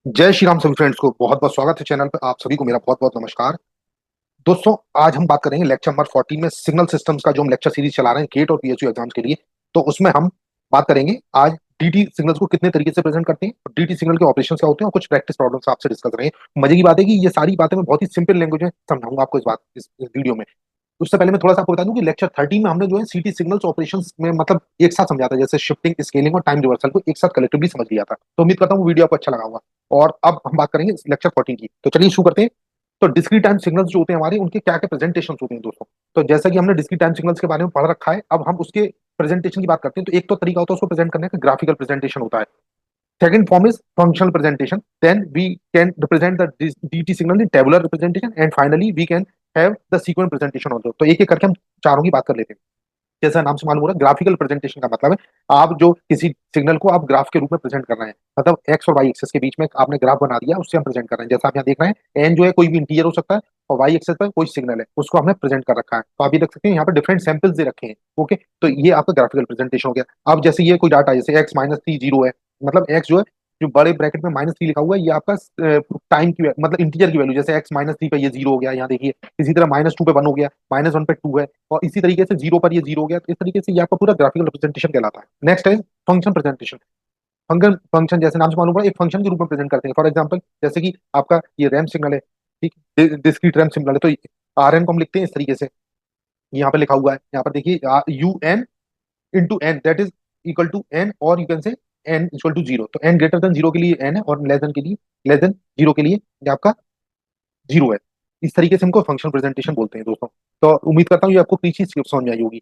जय श्री राम सभी फ्रेंड्स को बहुत बहुत स्वागत है चैनल पर। आप सभी को मेरा बहुत बहुत नमस्कार। दोस्तों, आज हम बात करेंगे लेक्चर नंबर 14 में सिग्नल सिस्टम्स का जो हम लेक्चर सीरीज चला रहे हैं गेट और पीएसयू एग्जाम्स के लिए। तो उसमें हम बात करेंगे आज डीटी सिग्नल्स को कितने तरीके से प्रेजेंट करते हैं, डीटी सिग्नल के ऑपरेशंस क्या होते हैं और कुछ प्रैक्टिस प्रॉब्लम्स आपसे डिस्कस करेंगे। मजे की बात है कि ये सारी बातें मैं बहुत ही सिंपल लैंग्वेज में समझाऊंगा आपको इस वीडियो में। उससे पहले मैं थोड़ा सा आपको बता दूं कि लेक्चर 13 में हमने जो है सीटी सिग्नल्स ऑपरेशंस में मतलब एक साथ समझा था, जैसे शिफ्टिंग, स्केलिंग और टाइम रिवर्सल को एक साथ कलेक्टिवली समझ लिया था। तो उम्मीद करता हूँ वो वीडियो आपको अच्छा लगा होगा। और अब हम बात करेंगे लेक्चर 14 की। तो चलिए शुरू करते हैं। तो डिस्क्रीट टाइम सिग्नल्स जो होते हैं हमारे, उनके क्या क्या प्रेजेंटेशन होते हैं दोस्तों। तो जैसा कि हमने डिस्क्रीट टाइम सिग्नल्स के बारे में पढ़ रखा है, अब हम उसके प्रेजेंटेशन की बात करते हैं। तो एक तो तरीका होता है उसको प्रेजेंट करने का, ग्राफिकल प्रेजेंटेशन होता है। Second form is functional presentation. Then we can represent the DT signal in tabular representation, and finally we can have the sequence presentation also. तो एक एक करके हम चारों की बात कर लेते हैं। जैसा नाम से मालूम हो रहा है, ग्राफिकल प्रेजेंटेशन का मतलब है आप जो किसी सिग्नल को आप ग्राफ के रूप में प्रेजेंट कर रहे हैं, मतलब एक्स और वाई एक्सेस के बीच में आपने ग्राफ बना दिया, उससे हम प्रेजेंट कर रहे हैं। जैसा आप यहाँ देख रहे हैं, एन जो है कोई भी इंटीजर हो सकता है और वाई एक्सेस पर कोई सिग्नल है, उसको हमने प्रेजेंट कर रखा है। तो आप ये देख सकते हैं यहाँ पर डिफरेंट सैंपल्स दे रखे हैं। ओके, तो ये आपका ग्राफिकल प्रेजेंटेशन हो गया। अब जैसे ये कोई डाटा जैसे एक्स माइनस थ्री जीरो है, मतलब एक्स जो है जो बड़े ब्रैकेट में माइनस थ्री लिखा हुआ है, ये आपका टाइम की मतलब इंटीजर की वैल्यू, जैसे एक्स माइनस थ्री पे ये जीरो हो गया, यहाँ देखिए। इसी तरह माइनस टू पे वन हो गया, माइनस वन पे टू है, और इसी तरीके से जीरो पर ये जीरो हो गया। तो इस तरीके से ये आपका पूरा ग्राफिकल रिप्रेजेंटेशन कहलाता है। नेक्स्ट है फंक्शन प्रेजेंटेशन। फंक्शन फंक्शन जैसे नाम से मालूम पड़ा, एक फंक्शन के रूप में प्रेजेंट करते हैं। फॉर एग्जांपल जैसे कि आपका ये रैम सिग्नल है, ठीक, डिस्क्रीट रैम सिग्नल है, तो आर एन को हम लिखते हैं इस तरीके से। यहाँ पे लिखा हुआ है, यहाँ पर देखिए, you n into n that is equal to n, और you can say n equal to zero. तो एन ग्रेटर देन जीरो के लिए एन है, और लेस देन के लिए, लेस देन जीरो के लिए ये आपका जीरो है। इस तरीके से हमको फंक्शन प्रेजेंटेशन बोलते हैं दोस्तों। तो उम्मीद करता हूँ ये आपको पीछे समझ में आई होगी।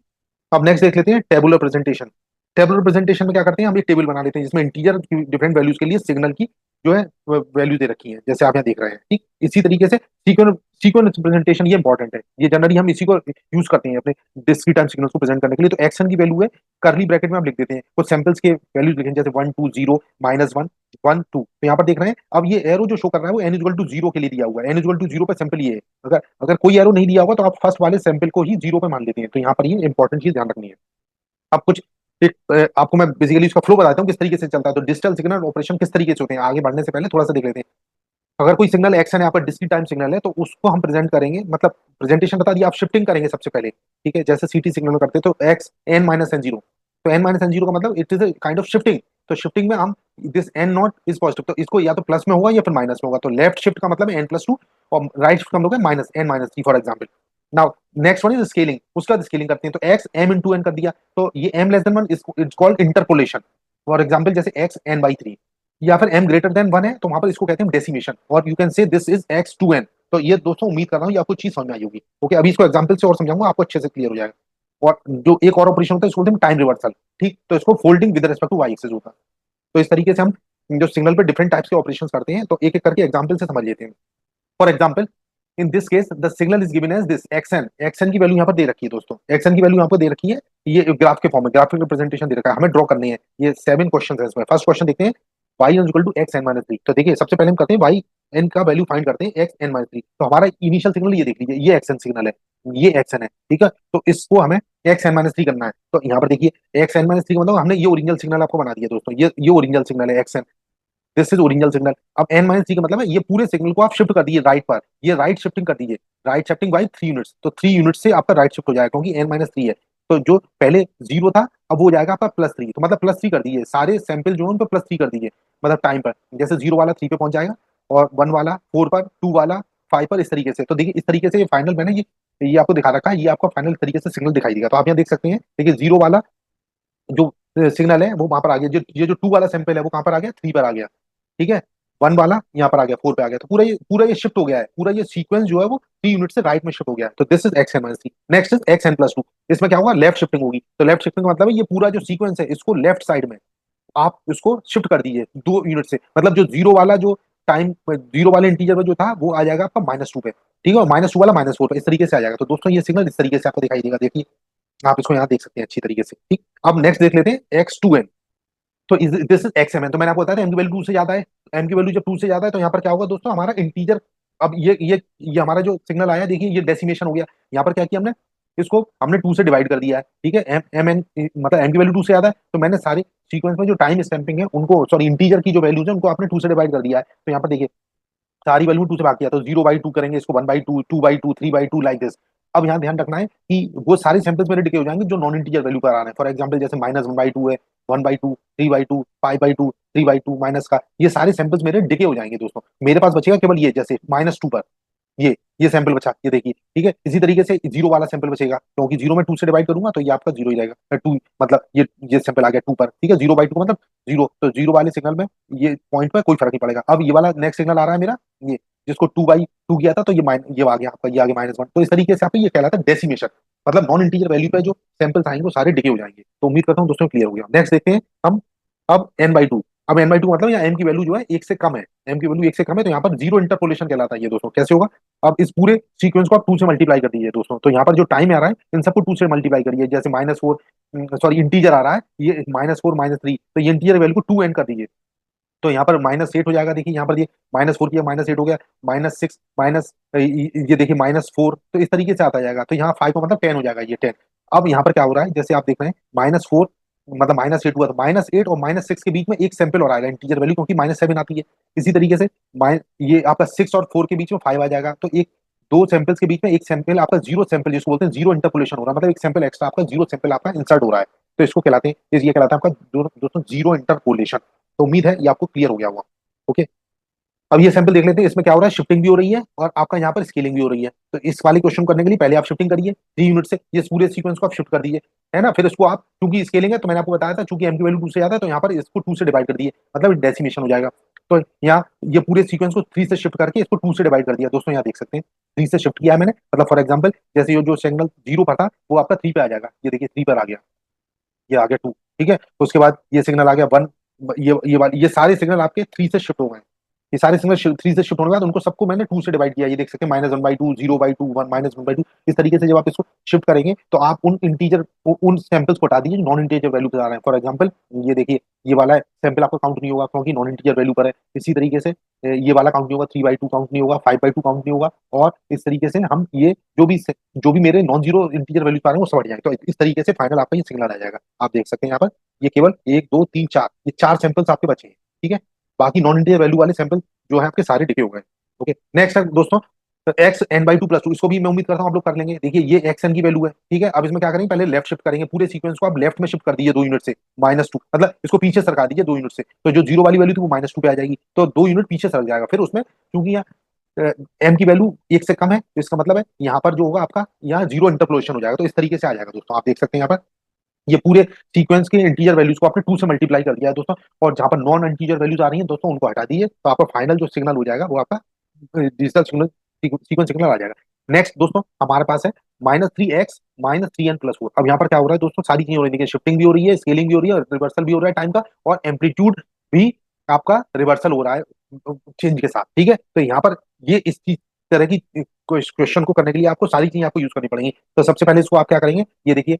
अब नेक्स्ट देख लेते हैं टेबुलर प्रेजेंटेशन। टेबुलर प्रेजेंटेशन में क्या करते हैं, हम एक टेबल बना लेते हैं जिसमें इंटीजर डिफरेंट वैल्यूज के लिए सिग्नल की जो है वैल्यू दे रखी है, जैसे आप यहाँ देख रहे हैं। ठीक इसी तरीके से सीक्वेंस सीक्वेंस प्रेजेंटेशन ये इंपॉर्टेंट है, ये जनरली हम इसी को यूज करते हैं अपने डिस्क्रीट टाइम सिग्नल्स को प्रेजेंट करने के लिए। तो एक्शन की वैल्यू है, करली ब्रैकेट में आप लिख देते हैं कुछ सैंपल्स के वैल्यूज लिखें, जैसे one two zero minus one one two. तो यहाँ पर देख रहे हैं, अब ये एरो जो शो कर रहा है वो एन इक्वल टू जीरो के लिए दिया हुआ है। एन इक्वल टू जीरो पे सैंपल ये है। अगर अगर कोई एरो नहीं दिया होगा तो आप फर्स्ट वाले सैंपल को ही जीरो पे मान लेते हैं। तो यहाँ पर ये इंपॉर्टेंट चीज ध्यान रखनी है। अब कुछ आपको मैं बेसिकली इसका फ्लो बताता हूँ किस तरीके से चलता है। तो डिजिटल सिग्नल ऑपरेशन किस तरीके से होते हैं, आगे बढ़ने से पहले थोड़ा सा देख लेते हैं। अगर कोई सिग्नल एक्शन है, यहाँ पर डिस्क्रीट टाइम सिग्नल है, तो उसको हम प्रेजेंट करेंगे, मतलब प्रेजेंटेशन बता दिया, आप शिफ्टिंग करेंगे सबसे पहले। ठीक है, जैसे सीटी सिग्नल में करते हैं तो X N minus N zero. तो एन माइनस एन जीरो का मतलब it is a kind of shifting. तो शिफ्टिंग में हम this N naught is positive, तो इसको या तो प्लस में होगा या फिर माइनस में होगा। तो लेफ्ट शिफ्ट का मतलब है एन प्लस टू, और राइट शिफ्ट का मतलब है minus N minus three, for example. Now next one is scaling. उसका स्केलिंग करते हैं, तो एक्स एम इंटू एन कर दिया, तो ये M less than one it's called interpolation. For example जैसे एक्स एन बाई थ्री, या फिर m ग्रेटर देन वन है तो वहां पर इसको कहते हैं डेसिमेशन, और you can say this is X two N. तो ये दोस्तों उम्मीद कर रहा हूँ ये आपको चीज समझ में आई होगी। ओके, अभी इसको एग्जांपल से और समझाऊंगा, आपको अच्छे से क्लियर हो जाएगा। और जो एक और ऑपरेशन होता है इसको बोलते हैं टाइम रिवर्सल। ठीक, तो इसको folding with respect to Y axis होता है। तो इस तरीके से हम जो सिग्नल पे डिफरेंट टाइप्स के ऑपरेशन करते हैं, तो एक एक करके एग्जाम्पल से समझ लेते हैं। For example in this case the signal is given as this X N. X N की वैल्यू यहाँ पर दे रखी है दोस्तों, एक्सएन की वैल्यू यहाँ पर दे रखी है। ये ग्राफ के फॉर्म में ग्राफिक रिप्रेजेंटेशन दे रखा है, हमें ड्रॉ करनी है। ये 7 क्वेश्चन है इसमें। फर्स्ट क्वेश्चन देखते हैं, y equal to X N minus three. तो देखिए सबसे पहले हम करते हैं y n का वैल्यू फाइंड करते हैं एक्स एन माइनस थ्री। तो हमारा इनिशियल सिग्नल ये देख लीजिए, ये एक्स एन सिग्नल है, ये एक्स एन है। ठीक है, तो इसको हमें एक्स एन माइनस थ्री करना है। तो यहाँ पर देखिए एक्स एन माइनस थ्री का मतलब हमने ये ओरिजिनल सिग्नल आपको बना दिया दोस्तों, ये ओरिजिनल सिग्नल है X N. This is original signal. अब एन माइनस थ्री का मतलब है ये पूरे सिग्नल को आप शिफ्ट कर दीजिए राइट पर, ये राइट शिफ्टिंग कर दीजिए। Right shifting by three units, तो थ्री यूनिट से आपका राइट शिफ्ट हो जाएगा, क्योंकि एन माइनस थ्री है। तो जो पहले जीरो था अब वो हो जाएगा आपका प्लस थ्री। तो मतलब प्लस थ्री कर दीजिए, सारे सैंपल जो है उन पर प्लस थ्री कर दीजिए, मतलब टाइम पर। जैसे जीरो वाला थ्री पे पहुंच जाएगा, और वन वाला फोर पर, टू वाला फाइव पर, इस तरीके से। तो देखिए इस तरीके से ये फाइनल मैंने ये आपको दिखा रखा है, ये आपका फाइनल तरीके से सिग्नल दिखाई देगा। तो आप यहाँ देख सकते हैं, देखिए जीरो वाला जो सिग्नल है वो वहां पर आ गया, जो ये जो टू वाला सैंपल है वो कहां पर आ गया, थ्री पर आ गया। ठीक है, वन वाला यहाँ पर आ गया, फोर पे आ गया। तो पूरा ये शिफ्ट हो गया है, पूरा ये सीक्वेंस जो है वो थ्री यूनिट से राइट में शिफ्ट हो गया है। तो this is x N minus three. Next is x N plus two. इसमें क्या होगा, लेफ्ट शिफ्टिंग होगी। तो लेफ्ट शिफ्टिंग का मतलब है ये पूरा जो सीक्वेंस है इसको लेफ्ट साइड में आप इसको शिफ्ट कर दीजिए दो यूनिट से। मतलब जो जीरो वाला जो टाइम, जीरो वाले इंटीजर में जो था वो आ जाएगा आपका माइनस टू पे। ठीक है, माइनस टू वाला माइनस फोर पे, इस तरीके से आ जाएगा। तो दोस्तों ये सिग्नल इस तरीके से आपको दिखाई देगा, देखिए आप इसको यहाँ देख सकते हैं अच्छी तरीके से। ठीक, अब नेक्स्ट देख लेते हैं एक्स टू एन। तो this is X M N. तो मैंने आपको बताया था एम की वैल्यू टू से ज्यादा है। एम की वैल्यू जब टू से ज्यादा है तो यहाँ पर क्या होगा दोस्तों, हमारा इंटीजर, अब ये हमारा जो सिग्नल आया, देखिए ये डेसिमेशन हो गया। यहाँ पर क्या किया हमने, इसको हमने टू से डिवाइड कर दिया है। ठीक है, एम एम एन मतलब एम की वैल्यू टू से ज्यादा है, तो मैंने सारे सीक्वेंस में जो टाइम स्टैंपिंग है उनको, सॉरी इंटीजर की जो वैल्यूज है उनको आपने 2 से डिवाइड कर दिया है। तो यहाँ पर देखिए सारी वैल्यू 2 से भाग किया, तो 0/2 करेंगे इसको, 1/2, 2/2, 3/2 लाइक दिस। अब यहाँ ध्यान रखना है कि वो सारे सैंपल्स मेरे डिके हो जाएंगे जो नॉन इंटीजर वैल्यू पर आ रहे हैं। फॉर एग्जाम्पल जैसे -1/2 है, 1/2, 3/2, 5/2, 3/2 माइनस का, ये सारे सैंपल्स मेरे डिके हो जाएंगे दोस्तों। मेरे पास बचेगा केवल ये, जैसे -2 पर ये सैंपल बचा, ये देखिए ठीक है। इसी तरीके से जीरो वाला सैंपल बचेगा, क्योंकि जीरो में 2 से डिवाइड करूंगा तो ये आपका जीरो ही रहेगा, 2 मतलब ये सैंपल आ गया 2 पर, ठीक है। 0/2 मतलब जीरो, तो जीरो वाले सिग्नल में ये पॉइंट पे कोई फर्क नहीं पड़ेगा। अब ये वाला नेक्स्ट सिग्नल आ रहा है मेरा, ये जिसको 2/2 किया था, तो ये आ गया आपका, ये आ गया -1। तो इस तरीके से आपका ये कहलाता है डेसिमेशन, मतलब नॉन इंटीजर वैल्यू पे जो सैंपल्स आएंगे वो सारे डिके हो जाएंगे। तो उम्मीद करता हूँ दोस्तों क्लियर हो गया। नेक्स्ट देखते हैं हम, अब n/2। अब n/2 मतलब यहाँ m की वैल्यू जो है 1 से कम है, m की वैल्यू 1 से कम है, तो यहाँ पर जीरो इंटरपोलेशन कहलाता है ये दोस्तों। कैसे होगा? अब इस पूरे सीक्वेंस को आप 2 से मल्टीप्लाई कर दीजिए दोस्तों। तो यहाँ पर जो टाइम आ रहा है इन सबको 2 से मल्टीप्लाई करिए। जैसे -4, सॉरी इंटीजर आ रहा है ये -4, -3, तो ये इंटीजर वैल्यू को 2 एंड कर दीजिए, तो यहाँ पर -8 हो जाएगा। देखिए यहाँ पर ये -4 किया, -8 हो गया, -6 माइनस, ये देखिए -4, तो इस तरीके से आता जाएगा। तो यहाँ 5 का मतलब 10 हो जाएगा, ये 10। अब यहाँ पर क्या हो रहा है, जैसे आप देख रहे हैं -4 मतलब -8 हुआ, तो -8 और -6 के बीच में एक सैंपल और आएगा इंटीजर वैल्यू, क्योंकि -7 आती है। इसी तरीके से ये आपका 6 और 4 के बीच में 5 आ जाएगा, तो एक दो सैंपल्स के बीच में एक सैंपल आपका जीरो सैंपल, जिसको बोलते हैं जीरो इंटरपोलेशन हो रहा है, मतलब एक सैंपल एक्स्ट्रा आपका, जीरो सैंपल आपका इंसर्ट हो रहा है। तो इसको कहलाते हैं, ये कहलाता है आपका दोस्तों जीरो इंटरपोलेशन। तो उम्मीद है ये आपको क्लियर हो गया होगा। ओके, अब ये सैंपल देख लेते हैं, इसमें क्या हो रहा है, शिफ्टिंग भी हो रही है और आपका यहाँ पर स्केलिंग भी हो रही है। तो इस वाले क्वेश्चन करने के लिए पहले आप शिफ्टिंग करिए 3 यूनिट से, ये पूरे सीक्वेंस को आप शिफ्ट कर दीजिए, है ना। फिर इसको आप, क्योंकि स्केलिंग है तो मैंने आपको बताया था, चूंकि एम की वैल्यू 2 से ज्यादा है, तो यहाँ पर इसको 2 से डिवाइड कर दिए, मतलब डेसिमेशन हो जाएगा। तो यहाँ ये पूरे सीक्वेंस को 3 से शिफ्ट करके इसको 2 से डिवाइड कर दिया दोस्तों। यहाँ देख सकते हैं 3 से शिफ्ट किया है मैंने, मतलब फॉर एग्जाम्पल जैसे ये जो सिग्नल 0 पर था वो आपका 3 पे आ जाएगा, ये देखिए 3 पर आ गया, ये आ गया 2, ठीक है। तो उसके बाद ये सिग्नल आ गया 1, ये सारे सिग्नल आपके 3 से शिफ्ट हो गए। ये सारे सिग्नल 3 से शिफ्ट होने के बाद उनको सबको मैंने 2 से डिवाइड किया, ये देख सकते हैं -1/2, 0/2, 1, -1/2। इस तरीके से जब आप इसको शिफ्ट करेंगे तो आप उन इंटीजर, उन सैंपल्स को हटा दीजिए नॉन इंटीजर वैल्यू पे आ रहे हैं। फॉर एग्जाम्पल ये देखिए, ये वाला सैंपल आपका काउंट नहीं होगा क्योंकि नॉन इंटीजर वैल्यू पर है। इसी तरीके से ये वाला काउंट नहीं होगा, 3/2 काउंट नहीं होगा, 5/2 काउंट नहीं होगा, और इस तरीके से हम ये जो भी मेरे नॉन जीरो इंटीजर वैल्यू आ रहे हैं वो सब हट जाएंगे। तो इस तरीके से फाइनल आपका ये सिग्नल आ जाएगा। आप देख सकते हैं यहाँ पर ये केवल 1, 2, 3, 4, ये 4 सैंपल्स आपके बचे हैं, ठीक है। बाकी नॉन इंटीजर वैल्यू वाले सैंपल जो है आपके सारे डिके हो गए। ओके, नेक्स्ट है दोस्तों x(n/2 + 2), इसको भी मैं उम्मीद करता हूँ आप लोग कर लेंगे। देखिए ये xn की वैल्यू है, ठीक है। अब इसमें क्या करेंगे, पहले लेफ्ट शिफ्ट करेंगे, पूरे सीक्वेंस को आप लेफ्ट में शिफ्ट कर दीजिए 2 यूनिट से, -2 मतलब इसको पीछे सरका दीजिए 2 यूनिट से, तो जो जीरो वाली वैल्यू थी वो -2 पे आ जाएगी, तो 2 यूनिट पीछे सरक जाएगा। फिर उसमें क्योंकि यहाँ m की वैल्यू 1 से कम है, तो इसका मतलब है यहाँ पर जो होगा आपका, यहाँ जीरो इंटरपोलेशन हो जाएगा। तो इस तरीके से आ जाएगा दोस्तों। आप देख सकते हैं यहाँ पर ये पूरे सीक्वेंस के इंटीजर वैल्यूज को आपने 2 से मल्टीप्लाई कर दिया है दोस्तों, और जहां पर नॉन इंटीजर वैल्यूज आ रही हैं दोस्तों उनको हटा दीजिए, तो आपका फाइनल जो सिग्नल हो जाएगा वो आपका डिजिटल सिग्नल, सीक्वेंस सिग्नल आ जाएगा। नेक्स्ट दोस्तों हमारे पास है -3x -3n+4। अब यहाँ पर क्या हो रहा है दोस्तों, सारी चीजें हो रही है, देखिए शिफ्टिंग भी हो रही है, स्केलिंग भी हो रही है, रिवर्सल भी हो रहा है टाइम का, और एम्पलीट्यूड भी आपका रिवर्सल हो रहा है चेंज के साथ, ठीक है। तो यहाँ पर ये इस चीज तरह की क्वेश्चन को करने के लिए आपको सारी चीजें आपको यूज करनी पड़ेंगी। तो सबसे पहले इसको आप क्या करेंगे, ये देखिए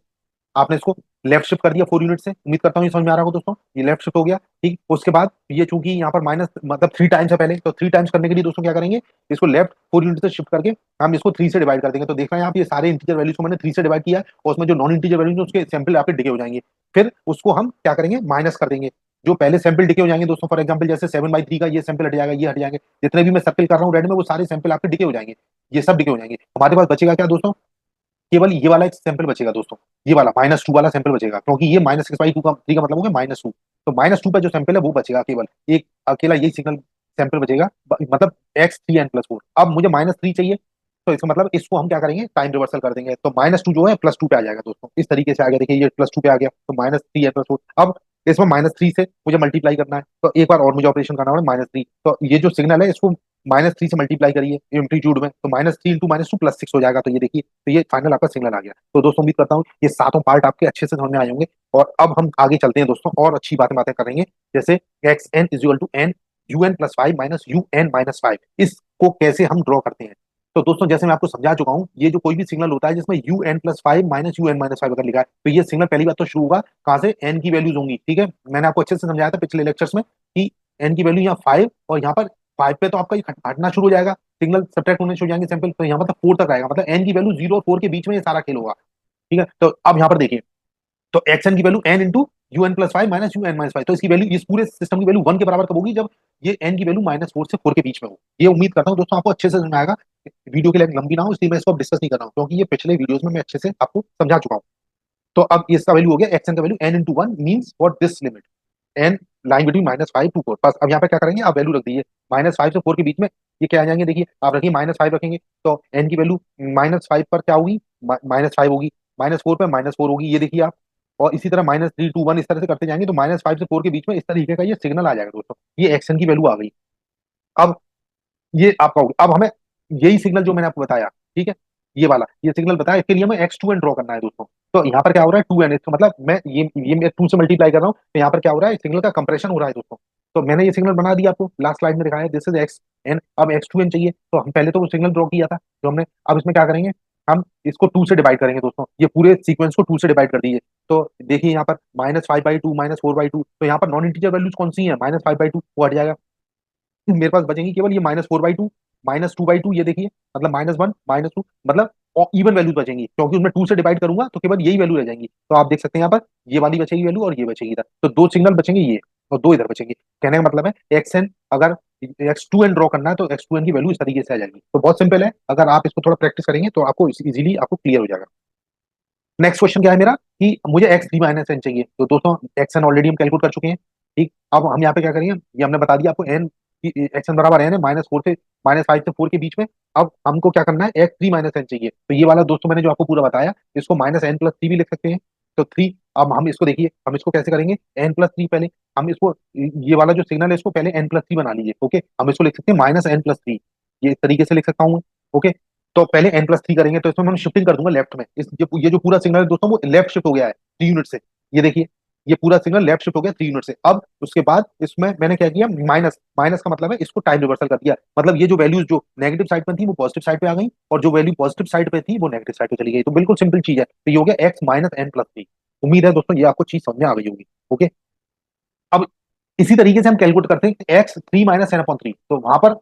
आपने इसको लेफ्ट शिफ्ट कर दिया 4 यूनिट से, उम्मीद करता हूँ ये समझ में आ रहा होगा दोस्तों। ये लेफ्ट शिफ्ट हो गया, ठीक। उसके बाद ये चूंकि यहाँ पर माइनस मतलब 3 टाइम्स है पहले, तो 3 टाइम्स करने के लिए दोस्तों क्या करेंगे, इसको लेफ्ट 4 यूनिट से शिफ्ट करके हम इसको 3 से डिवाइड कर देंगे। तो देख रहे हैं आप ये सारे इंटीजर वैल्यूज को मैंने 3 से डिवाइड किया है, और उसमें जो नॉन इंटीजर वैल्यूज उसके सैंपल आपके डिके हो जाएंगे। फिर उसको हम क्या करेंगे, माइनस कर देंगे, जो पहले सैंपल डिके हो जाएंगे दोस्तों। फॉर एग्जाम्पल जैसे 7/3 का ये सैंपल हट जाएगा, ये हट जाएंगे, जितने भी मैं सर्कल कर रहा हूँ रेड में वो सारे सैंपल आपके डिके हो जाएंगे, ये सब डिके हो जाएंगे। हमारे पास बचेगा क्या दोस्तों, केवल ये वाला एक सैंपल बचेगा दोस्तों, ये वाला -2 वाला सैंपल बचेगा, क्योंकि ये -6/2 का 3 का मतलब हो गया -2। तो -2 पे जो सैंपल है वो बचेगा, केवल एक अकेला यही सिग्नल सैंपल बचेगा, मतलब x3n+4। अब मुझे -3 चाहिए, तो इसका मतलब इसको हम क्या करेंगे, टाइम रिवर्सल कर देंगे, तो -2 जो है +2 पे आ जाएगा दोस्तों। इस तरीके से आ गया, देखिए ये +2 पे आ गया, तो -3n+4। अब इसमें -3 से मुझे मल्टीप्लाई करना है, तो एक बार और मुझे ऑपरेशन करना है -3, तो ये जो सिग्नल है इसको -3 से मल्टीप्लाई करिए एम्पलीट्यूड में, तो -3 × -2 +6 हो जाएगा। तो ये देखिए, तो ये फाइनल आपका सिग्नल आ गया। तो दोस्तों उम्मीद करता हूँ ये सातों पार्ट आपके अच्छे से समझ में आए होंगे, और अब हम आगे चलते हैं दोस्तों और अच्छी बातें बातें करेंगे, जैसे xn = n un+5 -un-5, इसको कैसे हम ड्रॉ करते हैं। तो दोस्तों जैसे मैं आपको समझा चुका हूँ, ये जो कोई भी सिग्नल होता है जिसमें un+5 -un-5 अगर लिखा है, तो ये सिग्नल पहली बात तो शुरू होगा कहाँ से, n की वैल्यूज होंगी, ठीक है। मैंने आपको अच्छे से समझाया था पिछले लेक्चर्स में कि n की वैल्यू यहाँ 5, और यहाँ पर 5 पे तो आपका ये हटना शुरू हो जाएगा, सिग्नल सब्ट्रैक्ट होने शुरू हो जाएंगे सैंपल, तो यहाँ पर 4 तक आएगा, मतलब n की वैल्यू 0 और 4 के बीच में ये सारा खेल होगा, ठीक है। तो अब यहाँ पर देखिए, तो xn की value n into U N plus five minus U N minus five. तो इसकी वैल्यू, इस पूरे सिस्टम की वैल्यू 1 के बराबर कब होगी, जब ये n की वैल्यू -4 से 4 के बीच में हो। ये उम्मीद करता हूँ दोस्तों आपको अच्छे से समझ में आएगा। वीडियो की लेंथ लंबी ना हो इसलिए मैं इसको अब डिस्कस नहीं कर रहा हूँ, क्योंकि ये पिछले वीडियोस में मैं अच्छे से आपको समझा चुका हूँ। तो अब इसका वैल्यू हो गया एक्स एन का value n into one means for this limit N line between -5 to 4। बस अब यहाँ पे क्या करेंगे, आप वैल्यू रख दीजिए -5 से 4 के बीच में। ये क्या आ जाएंगे, देखिए आप रखिए -5 रखेंगे तो n की वैल्यू -5 पर क्या होगी, -5 होगी, -4 पर -4 होगी, ये देखिए आप। और इसी तरह -3 टू 1 इस तरह से करते जाएंगे तो -5 से 4 के बीच में इस तरीके का ये सिग्नल आ जाएगा दोस्तों। ये एक्शन की वैल्यू आ गई। अब ये आपका हो गया। अब हमें यही सिग्नल जो मैंने आपको बताया, ठीक है, ये वाला ये सिग्नल बताया, इसके लिए हमें x2n ड्रॉ करना है दोस्तों। तो यहाँ पर क्या हो रहा है 2n, इसका मतलब मैं 2 से मल्टीप्लाई कर रहा हूँ, तो यहाँ पर क्या हो रहा है, सिग्नल का कंप्रेशन हो रहा है दोस्तों। तो मैंने ये सिग्नल बना दिया आपको, लास्ट स्लाइड में दिखाया, दिस इज एक्स एन। अब x2n चाहिए, तो हम पहले तो वो सिग्नल ड्रॉ किया था जो हमने। अब इसमें क्या करेंगे, हम इसको 2 से डिवाइड करेंगे दोस्तों, ये पूरे सीक्वेंस को 2 से डिवाइड कर दीजिए। तो देखिए यहाँ पर -5/2 -4/2, तो यहाँ पर नॉन इंटीजर वैल्यूज कौन सी है, -5/2 वो हट जाएगा, मेरे पास बचेंगी केवल ये -4/2 -2/2, ये देखिए, मतलब -1 -2, मतलब इवन वैल्यू बचेंगी, क्योंकि उनमें 2 से डिवाइड करूंगा तो केवल यही वैल्यू रह जाएंगी। तो आप देख सकते हैं यहाँ पर ये वाली बचेगी वैल्यू और ये बचेगी इधर, तो 2 सिग्नल बचेंगे ये, और 2 इधर बचेंगे। कहने का मतलब है एक्स एन, अगर x2n ड्रॉ करना है तो x2n की वैल्यू इस तरीके से आ जाएगी। तो बहुत सिंपल है, अगर आप इसको थोड़ा प्रैक्टिस करेंगे तो आपको इजीली आपको क्लियर हो जाएगा। नेक्स्ट क्वेश्चन क्या है मेरा, कि मुझे x3 - n चाहिए। तो दोस्तों एक्स एन ऑलरेडी हम कैलकुलेट कर चुके हैं, ठीक। अब हम यहाँ पे क्या करेंगे, ये हमने बता दिया आपको एन, एक्स एन बराबर एन है -4 से -5 से 4 के बीच में। अब हमको क्या करना है, x3 - n चाहिए। तो ये वाला दोस्तों मैंने जो आपको पूरा बताया, इसको -n+3 भी लिख सकते हैं। तो 3, अब हम इसको देखिए, हम इसको कैसे करेंगे, n+3 पहले हम इसको, ये वाला जो सिग्नल है इसको पहले n+3 बना लीजिए। ओके, हम इसको लिख सकते हैं -n+3, ये इस तरीके से लिख सकता हूँ। ओके, तो पहले n+3 करेंगे, तो इसमें मैं शिफ्टिंग कर दूंगा लेफ्ट में। ये जो पूरा सिग्नल है दोस्तों वो लेफ्ट शिफ्ट हो गया है 3 यूनिट से। ये देखिए, ये पूरा सिग्नल लेफ्ट शिफ्ट हो गया 3 यूनिट से। अब उसके बाद इसमें मैंने क्या किया, माइनस, माइनस का मतलब है इसको टाइम रिवर्सल कर दिया, मतलब ये जो वैल्यूज जो नेगेटिव साइड पर थी वो पॉजिटिव साइड पे आ गई, और जो वैल्यू पॉजिटिव साइड पे थी वो नेगेटिव साइड पे चली गई। तो बिल्कुल सिंपल चीज है, तो ये हो गया x-n+3। उम्मीद है दोस्तों ये आपको चीज समझ में आ गई होगी। ओके, अब इसी तरीके से हम कैलकुलेट करते हैं x3 - n/3। तो वहां पर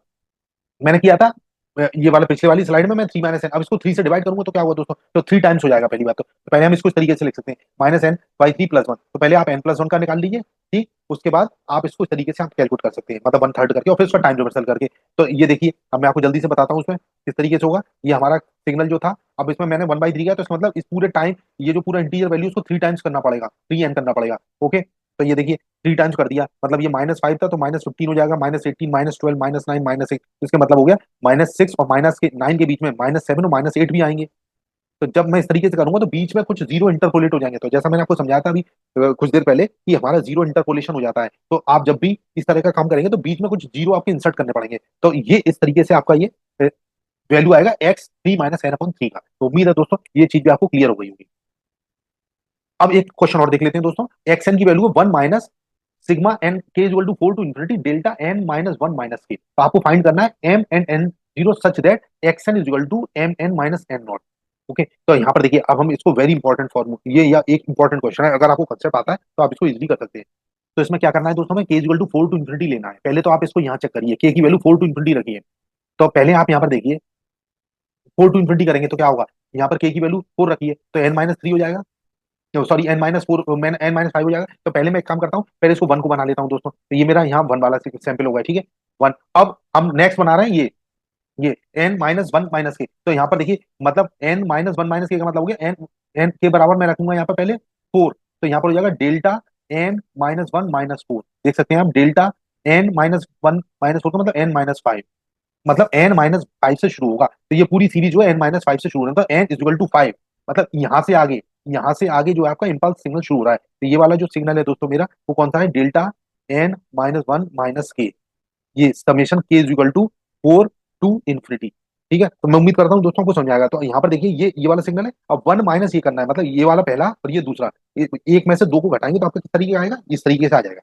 मैंने किया था, ये वाला पिछले वाली स्लाइड में मैं 3 - n, अब इसको 3 से डिवाइड करूंगा तो क्या हुआ दोस्तों, तो 3 टाइम्स हो जाएगा पहली बात। तो पहले हम इसको इस तरीके से लिख सकते हैं -n/3 + 1। तो पहले आप n+1 का निकाल लीजिए, ठीक, उसके बाद आप इसको इस तरीके से आप कैलकुलेट कर सकते हैं, मतलब 1/3 करके, और फिर उसका टाइम रिवर्सल करके। तो ये देखिए, अब मैं आपको जल्दी से बताता हूँ उसमें किस तरीके से होगा। ये हमारा सिग्नल जो था, अब इसमें मैंने 1/3 किया, तो इसका मतलब इस पूरे टाइम, ये जो पूरा इंटीजर वैल्यू उसको 3 टाइम्स करना पड़ेगा, 3n करना पड़ेगा। ओके, तो ये देखिए 3 टाइम्स कर दिया, मतलब ये -5 था तो -15 हो जाएगा, -18 -12 -9 -6, इसका मतलब हो गया -6 और -9 के बीच में -7 और -8 भी आएंगे। तो जब मैं इस तरीके से करूंगा तो बीच में कुछ जीरो इंटरपोलेट हो जाएंगे। तो जैसा मैंने आपको समझाया था अभी कुछ देर पहले, कि हमारा जीरो इंटरपोलेशन हो जाता है। तो आप जब भी इस तरह का काम करेंगे तो बीच में कुछ जीरो आपके इंसर्ट करने पड़ेंगे। तो ये इस तरीके से आपका ये वैल्यू आएगा x3 - n/3 का। तो उम्मीद है दोस्तों ये चीज भी आपको क्लियर हो गई होगी। अब एक क्वेश्चन और देख लेते हैं दोस्तों। एक्स एन की वैल्यू है 1 minus sigma N k equal to 4 to infinity delta N -1 minus k. तो आपको फाइंड करना है M and N zero such that X N is equal to M N minus N naught. Okay, तो यहाँ पर देखिए, अब हम इसको वेरी इंपॉर्टेंट फॉर्मूला, ये या एक इंपॉर्टेंट क्वेश्चन है, अगर आपको कंसेप्ट आता है तो आप इसको इजीली कर सकते हैं। तो इसमें क्या करना है दोस्तों, में के इक्वल टू 4 टू इंफिनिटी लेना है। पहले तो आप इसको यहाँ चेक करिए, के की वैल्यू 4 टू इंफिनिटी रखिए। तो पहले आप यहाँ पर देखिए 4 टू इंफिनिटी करेंगे तो क्या होगा, यहाँ पर के की वैल्यू 4 रखिए तो n-3 हो जाएगा, सॉरी n-4, n-5 हो जाएगा। तो पहले मैं एक काम करता हूँ, पहले इसको 1 को बना लेता हूँ दोस्तों। तो ये मेरा यहाँ 1 वाला सैंपल होगा, ठीक है, 1। अब हम नेक्स्ट बना रहे हैं ये n-1 - के। तो यहाँ पर देखिए, मतलब n-1 - के का मतलब हो गया n, n के बराबर मैं रखूंगा यहाँ पर पहले 4। तो यहाँ पर हो जाएगा डेल्टा n-1 - 4। देख सकते हैं आप, डेल्टा n-1 - 4 का मतलब n-5, मतलब n-5 से शुरू होगा। तो ये पूरी सीरीज जो है n-5 से शुरू होना, तो n इज इक्वल टू 5, मतलब यहाँ से आगे जो है आपका इम्पल्स सिग्नल शुरू हो रहा है। तो ये वाला जो सिग्नल है दोस्तों मेरा, वो कौन सा है, डेल्टा n-1 - के, ये summation k is equal to 4 to infinity. ठीक है, तो मैं उम्मीद करता हूँ दोस्तों को समझ आएगा। तो यहाँ पर देखिए ये वाला सिग्नल है, अब 1 माइनस ये करना है, मतलब ये वाला पहला और ये दूसरा, एक में से 2 को घटाएंगे तो आपका किस तरीके का आएगा, इस तरीके से आ जाएगा।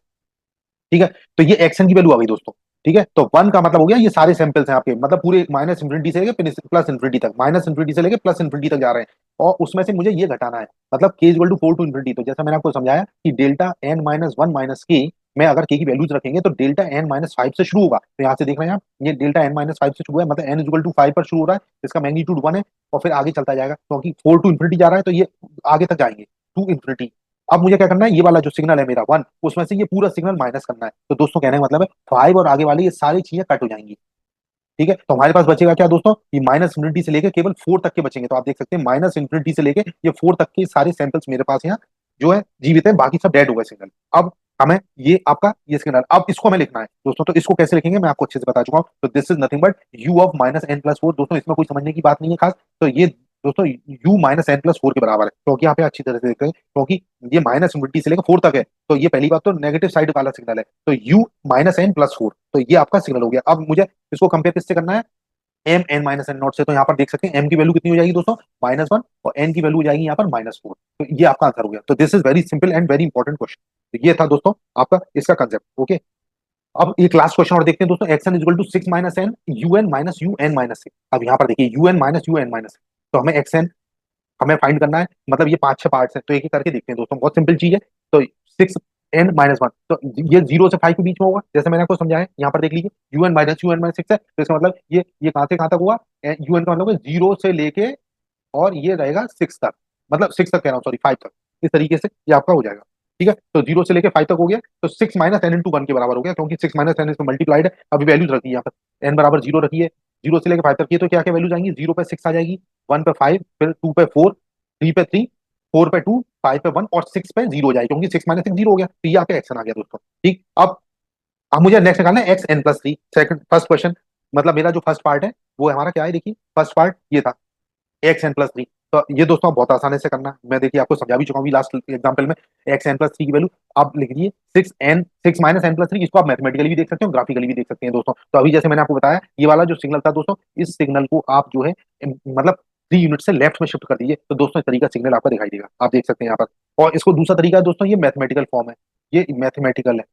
ठीक है, तो ये एक्शन की वैल्यू आ गई दोस्तों। ठीक है, तो 1 का मतलब हो गया ये सारे सैंपल्स हैं आपके, मतलब पूरे माइनस इंफिनिटी से लेके प्लस इंफिनिटी तक, माइनस इंफिनिटी से लेके प्लस इंफिनिटी तक जा रहे हैं, और उसमें से मुझे ये घटाना है, मतलब के इक्वल टू 4 टू इंफिनिटी। तो जैसा मैंने आपको समझाया कि डेल्टा n-1 - के में अगर के की वैल्यूज रखेंगे तो डेल्टा n-5 से शुरू होगा। तो यहाँ से देख रहे हैं आप, ये डेल्टा n-5 से शुरू है, मतलब n इक्वल टू 5 पर शुरू हो रहा है, इसका मैग्नीट्यूड 1 है, और फिर आगे चलता जाएगा, क्योंकि 4 टू इंफिनिटी जा रहा है तो ये आगे तक जाएंगे टू इंफिनिटी। अब मुझे क्या करना है, ये वाला जो सिग्नल है मेरा 1, उसमें से ये पूरा सिग्नल माइनस करना है। तो दोस्तों कहने का मतलब है 5 और आगे वाली ये सारी चीजें कट हो जाएंगी। ठीक है, तो हमारे पास बचेगा क्या दोस्तों, ये माइनस इंफिनिटी से लेके केवल 4 तक के बचेंगे। तो आप देख सकते हैं माइनस इंफिनिटी से लेके ये 4 तक के सारे सैंपल्स मेरे पास यहाँ जो है जीवित है, बाकी सब डेड हो गए सिग्नल। अब हमें ये आपका ये सिग्नल, अब इसको हमें लिखना है दोस्तों। तो इसको कैसे लिखेंगे मैं आपको अच्छे से बता चुका हूँ। तो this is nothing but u of minus N plus four. दोस्तों इसमें कोई समझने की बात नहीं है खास। तो ये दोस्तों u minus N plus four के बराबर है, क्योंकि यहाँ पे अच्छी तरह से देखते हैं, क्योंकि ये माइनस इंफिनिटी से लेकर 4 तक है। तो ये पहली बात तो नेगेटिव साइड वाला सिग्नल है। तो u minus N plus four, तो ये आपका सिग्नल हो गया। अब मुझे इसको कंपेयर किससे करना है, M N minus N naught से। तो यहाँ पर देख सकते हैं एम की वैल्यू कितनी हो जाएगी दोस्तों, -1, और एन की वैल्यू हो जाएगी यहाँ पर -4। तो ये आपका आंसर हो गया। तो this is very simple and very important question. तो ये था दोस्तों आपका इसका कंसेप्ट। ओके, अब एक लास्ट क्वेश्चन और देखते हैं दोस्तों। X N equal to 6 minus N U N minus U N minus 6। अब यहाँ पर देखिए you N minus U N minus 6, तो हमें एक्स एन हमें फाइंड करना है। मतलब ये 5-6 पार्ट्स हैं, तो एक एक करके देखते हैं दोस्तों, बहुत सिंपल चीज है। तो 6n-1, तो ये 0 से 5 के बीच में होगा, जैसे मैंने आपको समझाया। यहाँ पर देख लीजिए un-6 है, तो इसका मतलब ये कहाँ से कहाँ तक हुआ, un का मतलब 0 से लेके और ये रहेगा 6 तक, मतलब 6 तक कह रहा हूँ, सॉरी 5 तक। इस तरीके से ये आपका हो जाएगा। ठीक है, तो 0 से लेके 5 तक हो गया। तो 6 माइनस एन इंटू 1 के बराबर हो गया, क्योंकि 6 माइनस एन इसमें मल्टीप्लाइड है। अभी वैल्यूज रखी है यहाँ पर, एन बराबर 0 रखी है। 0 से लेकर 5 तक की है, तो क्या क्या वैल्यूज आएंगी, 0 पे 6 आ जाएगी, 1 पे 5, फिर 2 पे 4, 3 पे 3, 4 पे 2, 5 पे 1 और 6 पे 0 हो जाएगी, क्योंकि 6 माइनस 6 0 हो गया। तो ये आपका एक्शन आ गया दोस्तों। ठीक, अब मुझे नेक्स्ट निकालना है X N plus three. Second first question, मतलब मेरा जो फर्स्ट पार्ट है वो हमारा क्या है, देखिए फर्स्ट पार्ट ये था एक्स एन प्लस थ्री। तो ये दोस्तों बहुत आसानी से करना, मैं देखिए आपको समझा भी चुका हूँ लास्ट एग्जांपल में। एक्स एन प्लस थ्री की वैल्यू आप लिख दीजिए 6 माइनस एन प्लस थ्री। इसको आप मैथमेटिकली भी देख सकते हो, ग्राफिकली भी देख सकते हैं दोस्तों। तो अभी जैसे मैंने आपको बताया, ये वाला जो सिग्नल था दोस्तों, इस सिग्नल को आप जो है मतलब 3 यूनिट से लेफ्ट में शिफ्ट कर दीजिए, तो दोस्तों इस तरीका सिग्नल आपका दिखाई देगा, आप देख सकते हैं यहाँ पर। और इसको दूसरा तरीका है दोस्तों, ये मैथमेटिकल फॉर्म है, ये मैथमेटिकल है।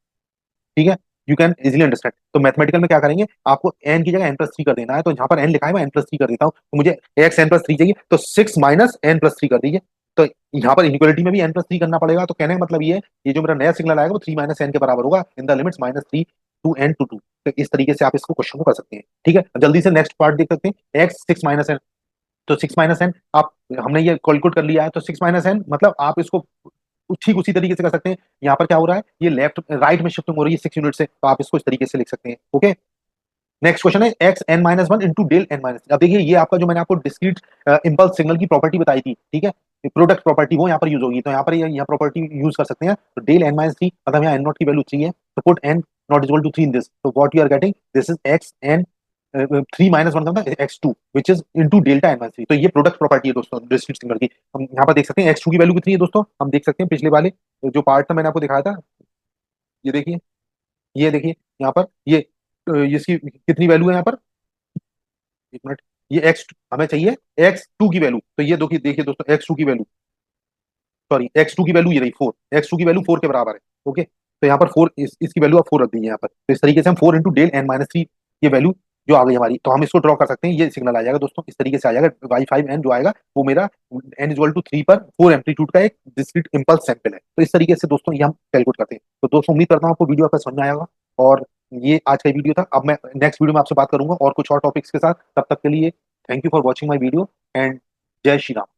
ठीक है, यू कैन इजिली अंडरस्टैंड। तो मैथमेटिकल में क्या करेंगे, आपको एन की जगह n+3 कर देना है। तो यहाँ पर n लिखा है, मैं n+3 कर देता हूँ। तो मुझे एक्स n+3 चाहिए, तो 6 माइनस n+3 कर दीजिए। तो यहाँ पर इनइक्वालिटी में भी n+3 करना पड़ेगा। तो कहने का मतलब ये जो मेरा नया सिग्नल आएगा वो 3 माइनस एन के बराबर होगा, in the limits -3 to n to 2। तो इस तरीके से आप इसको क्वेश्चन को कर सकते हैं। ठीक है, जल्दी से नेक्स्ट पार्ट देख सकते हैं, एक्स 6 माइनस एन। तो 6 माइनस एन आप, हमने ये कैलकुलेट कर लिया है। तो 6 माइनस एन मतलब आप इसको ठीक उसी तरीके से कर सकते हैं। यहाँ पर क्या हो रहा है, ये लेफ्ट राइट में शिफ्टिंग हो रही है 6 यूनिट से, तो आप इसको इस तरीके से लिख सकते हैं। ओके, नेक्स्ट क्वेश्चन है X N minus one into del N minus. अब देखिए ये आपका जो मैंने आपको डिस्क्रीट इंपल्स सिग्नल की प्रॉपर्टी बताई थी, ठीक है, प्रोडक्ट प्रॉपर्टी वो यहाँ पर यूज होगी। तो यहाँ पर यहाँ प्रॉपर्टी यूज कर सकते हैं। तो डेल एन माइनस थ्री, मतलब यहाँ एन नॉट की वैल्यू थ्री है, तो put n not equal to three in this. तो what you are getting, this is x n 3 - 1 का मतलब x2 which is into delta n minus three. तो ये प्रोडक्ट प्रॉपर्टी है दोस्तों डिस्क्रीट सिग्नल की। हम यहाँ पर देख सकते हैं x2 की वैल्यू कितनी है दोस्तों, हम देख सकते हैं पिछले वाले जो पार्ट था मैंने आपको दिखाया था, ये देखिए, ये देखिए यहाँ पर इसकी कितनी वैल्यू है यहाँ पर, एक मिनट, ये एक्स हमें चाहिए x2 की वैल्यू। तो ये देखिए देखिए दोस्तों x2 की वैल्यू, सॉरी x2 की वैल्यू ये रही 4, x2 की वैल्यू 4 के बराबर है। ओके, तो यहाँ पर 4 इसकी वैल्यू आप 4 रख दीजिए यहाँ पर। तो इस तरीके से हम 4 into del N minus three, ये वैल्यू जो आ गई हमारी, तो हम इसको ड्रॉ कर सकते हैं। ये सिग्नल आ जाएगा दोस्तों, इस तरीके से आ जाएगा। y5n जो आएगा वो मेरा n इक्वल टू 3 पर 4 एम्पलीट्यूड का एक डिस्क्रीट इंपल्स सैंपल है। तो इस तरीके से दोस्तों ये हम कैलकुलेट करते हैं। तो दोस्तों उम्मीद करता हूँ आपको वीडियो आपका समझ में आएगा। और ये आज का वीडियो था। अब मैं नेक्स्ट वीडियो में आपसे बात करूंगा और कुछ और टॉपिक्स के साथ। तब तक के लिए thank you for watching my video and जय श्री राम।